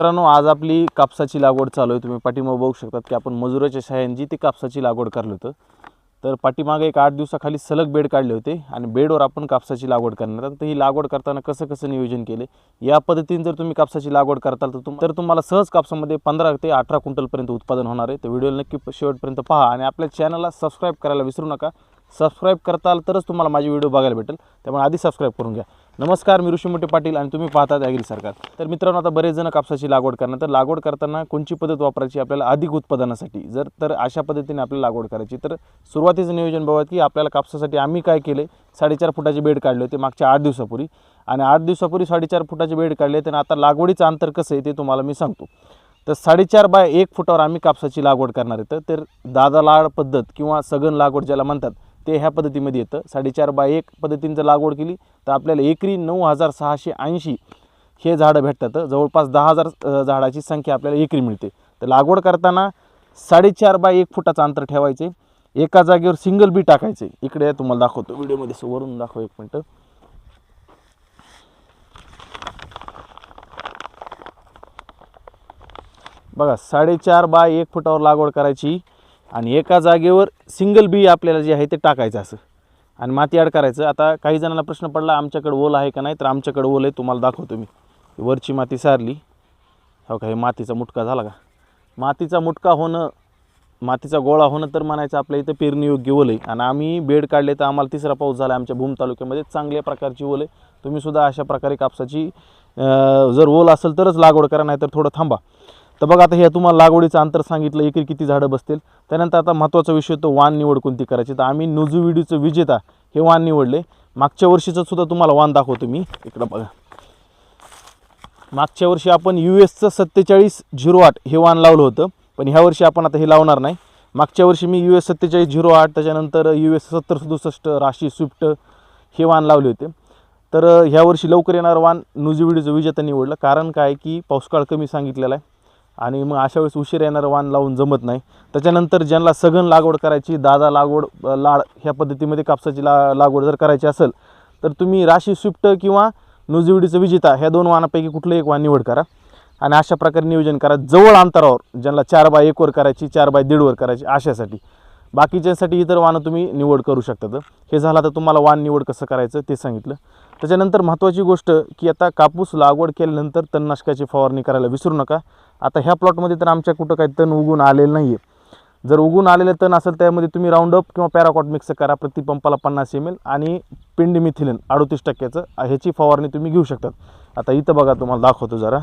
मित्रांनो, आज आपली कापसाची लागवड चालू आहे। तुम्ही पाठीमागे बघू शकतात की आपण मजुराच्या सहाय्याने ती कापसाची लागवड करलो होतं। तर पाठीमागे एक 8 दिवसाखाली सलग बेड काढले होते आणि बेडवर आपण कापसाची लागवड करणार आहोत। तर ही लागवड करताना कसं नियोजन केले, या पद्धतीने जर तुम्ही कापसाची लागवड करताल तर तुम्हाला सहज कापसामध्ये 15 ते 18 क्विंटल पर्यंत उत्पादन होणार आहे। तर व्हिडिओला नक्की शेवटपर्यंत पहा आणि आपल्या चॅनलला सबस्क्राइब करायला विसरू नका। सबस्क्राइब करताल तरच तुम्हाला माझे व्हिडिओ बघायला भेटेल, त्यामुळे आधी सबस्क्राइब करून घ्या। नमस्कार, मी ऋषी मोठे पाटील आणि तुम्ही पाहतात ॲग्री सरकार। तर मित्रांनो, आता बरेच जण कापसाची लागवड करणार, तर लागवड करताना कोणची पद्धत वापरायची आपल्याला अधिक उत्पादनासाठी, तर अशा पद्धतीने आपल्याला लागवड करायची। तर सुरुवातीचं नियोजन बघा की आपल्याला कापसासाठी आम्ही काय केले, 4.5 फुटाचे बेड काढले होते मागच्या 8 दिवसापूर्वी आणि 8 दिवसापूर्वी 4.5 फुटाचे बेड काढले। तर आता लागवडीचं अंतर कसं आहे ते तुम्हाला मी सांगतो। तर 4.5 बाय 1 फुटावर आम्ही कापसाची लागवड करणार आहे। तर दादा लाड पद्धत किंवा सघन लागवड ज्याला म्हणतात ते ह्या पद्धतीमध्ये येतं। 4.5 बाय 1 पद्धतीने जर लागवड केली तर आपल्याला एकरी 9680 हे झाडं भेटतात। जवळपास 10,000 झाडाची संख्या आपल्याला एकरी मिळते। तर लागवड करताना 4.5 बाय 1 फुटाचं अंतर ठेवायचे। एका जागेवर सिंगल बी टाकायचे। इकडे तुम्हाला दाखवतो व्हिडिओमध्ये, वरून दाखव एक मिनिट। बघा, 4.5 बाय 1 फुटावर लागवड करायची आणि एका जागेवर सिंगल बी आपल्याला जे आहे ते टाकायचं असं आणि माती ॲड करायचं। आता काही जणांना प्रश्न पडला आमच्याकडे ओल आहे का नाही, तर आमच्याकडे ओल आहे, तुम्हाला दाखवतो मी। वरची माती सारली, हो का, हे मातीचा मुटका झाला का, मातीचा मुटका होणं, मातीचा गोळा होणं तर म्हणायचं आपल्या इथं पेरणीयोग्य ओल आहे। आणि आम्ही बेड काढले तर आम्हाला 3रा पाऊस झाला आमच्या भूम तालुक्यामध्ये, चांगल्या प्रकारची ओल आहे। तुम्ही सुद्धा अशा प्रकारे कापसाची जर ओल असेल तरच लागवड करा, नाही तर थोडं थांबा। तर बघा, आता हे तुम्हाला लागवडीचं अंतर सांगितलं, एकरी किती झाडं बसतील। त्यानंतर आता महत्त्वाचा विषय तो वाण निवड कोणती करायची। तर आम्ही नुजू व्हिडिओचं विजेता हे वाण निवडले। मागच्या वर्षीचं सुद्धा तुम्हाला वाण दाखवतो मी, इकडं बघा। मागच्या वर्षी आपण US चं 4708 हे वाण लावलं होतं, पण ह्या वर्षी आपण आता हे लावणार नाही। मागच्या वर्षी मी US 4708, त्याच्यानंतर US 7067 राशी स्विफ्ट हे वाण लावले होते। तर ह्या वर्षी लवकर येणार वाण नुजू व्हिडिओचं विजेता निवडलं, कारण काय की पाऊसकाळ कमी सांगितलेला आहे आणि मग अशा वेळेस उशीर येणारं वाण लावून जमत नाही। त्याच्यानंतर ज्यांना सघन लागवड करायची, दादा लागवड लाड ह्या पद्धतीमध्ये कापसाची लागवड जर करायची असेल तर तुम्ही राशी स्विफ्ट किंवा नुजू व्हिडिओचं विजेता ह्या 2 वाणापैकी कुठलं एक वाण निवड करा आणि अशा प्रकारे नियोजन करा। जवळ अंतरावर ज्यांना 4 बाय 1 वर करायची, 4 बाय 1.5 वर करायची, अशासाठी। बाकीच्यांसाठी इतर वाणं तुम्ही निवड करू शकता। हे झालं तर तुम्हाला वाण निवड कसं करायचं ते सांगितलं। त्याच्यानंतर महत्त्वाची गोष्ट की आता कापूस लागवड केल्यानंतर तणनाशकाची फवारणी करायला विसरू नका। आता ह्या प्लॉटमध्ये तर आमच्या कुठं काही तण उगून आलेलं नाही आहे। जर उगून आलेलं तण असेल त्यामध्ये तुम्ही राऊंडअप किंवा पॅराकॉट मिक्स करा, प्रति पंपाला 50 ml आणि पेंडिमिथिलिन 38% ह्याची फवारणी तुम्ही घेऊ शकतात। आता इथं बघा, तुम्हाला दाखवतो जरा,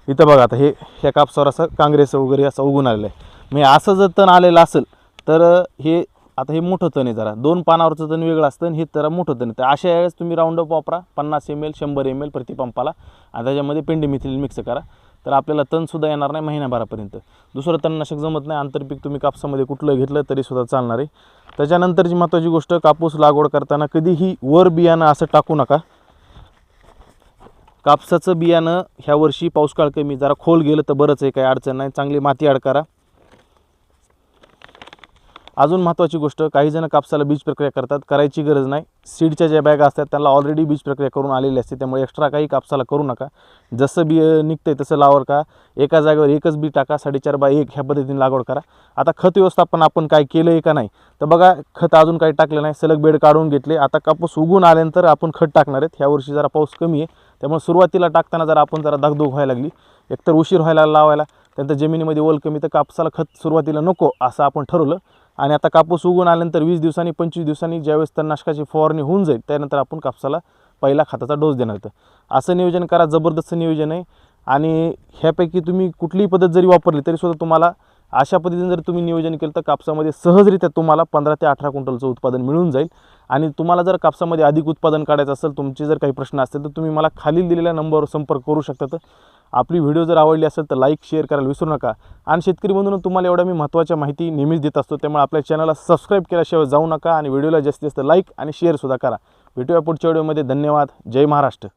इथं बघा। आता ह्या कापसावर असं काँग्रेस वगैरे असं उगून आलेलं आहे। म्हणजे असं जर तण आलेलं असेल तर हे मोठं तण आहे। जरा 2 पानावरचं तण वेगळं असतं, हे जरा मोठं तण आहे। तर अशा वेळेस तुम्ही राऊंडअप वापरा, 50 ml 100 ml प्रति पंपाला, आणि त्याच्यामध्ये पेंडिमिथिलिन मिक्स करा। तर आपल्याला तणसुद्धा येणार नाही महिन्याभरापर्यंत। दुसरं तणनाशक जमत नाही, आंतरपीक तुम्ही कापसामध्ये कुठलं घेतलं तरीसुद्धा चालणार आहे। त्याच्यानंतरची महत्त्वाची गोष्ट, कापूस लागवड करताना कधीही वर बियाणं असं टाकू नका। कापसाचं बियाणं ह्या वर्षी पाऊसकाळ कमी, जरा खोल गेलं तर बरंच आहे, काही अडचण नाही, चांगली माती ॲड करा। अजून महत्त्वाची गोष्ट, काही जण कापसाला बीज प्रक्रिया करतात, करायची गरज नाही। सीडच्या ज्या बॅगा असतात त्यांना ऑलरेडी बीज प्रक्रिया करून आलेली असते, त्यामुळे एक्स्ट्रा काही कापसाला करू नका। जसं बी निघतंय तसं लावड का, एका जागेवर एकच बी टाका, 4.5 बाय 1 ह्या पद्धतीने लागवड करा। आता खत व्यवस्थापन आपण काय केलं आहे का नाही, तर बघा, खत अजून काही टाकलं नाही, सलग बेड काढून घेतले। आता कापूस उगून आल्यानंतर आपण खत टाकणार आहेत। ह्या वर्षी जरा पाऊस कमी आहे, त्यामुळे सुरुवातीला टाकताना जरा आपण धाकधूक व्हायला लागली, एकतर उशीर व्हायला लावायला, त्यानंतर जमिनीमध्ये ओल कमी, तर कापसाला खत सुरुवातीला नको असं आपण ठरवलं। आणि आता कापूस उगून आल्यानंतर 20 दिवसांनी 25 दिवसांनी ज्यावेळेस तणनाशकाची फवारणी होऊन जाईल त्यानंतर आपण कापसाला पहिला खताचा डोस देणार आहोत। असं नियोजन करा, जबरदस्त नियोजन आहे। आणि ह्यापैकी तुम्ही कुठलीही पद्धत जरी वापरली तरीसुद्धा तुम्हाला अशा पद्धतीने जर तुम्ही नियोजन केलं तर कापसामध्ये सहजरित्या तुम्हाला 15 ते 18 क्विंटलचं उत्पादन मिळून जाईल। आणि तुम्हाला जर कापसामध्ये अधिक उत्पादन काढायचं असेल, तुमचे जर काही प्रश्न असतील तर तुम्ही मला खालील दिलेल्या नंबरवर संपर्क करू शकता। आपली व्हिडिओ जर आवडली असेल तर लाईक शेअर करायला विसरू नका। आणि शेतकरी बंधूंनो, तुम्हाला एवढ्या मी महत्त्वाच्या माहिती नेहमीच देत असतो, त्यामुळे आपल्या चॅनलला सबस्क्राईब केल्याशिवाय जाऊ नका आणि व्हिडिओला जास्तीत जास्त लाईक आणि शेअरसुद्धा करा। भेटूया पुढच्या व्हिडिओमध्ये। धन्यवाद। जय महाराष्ट्र।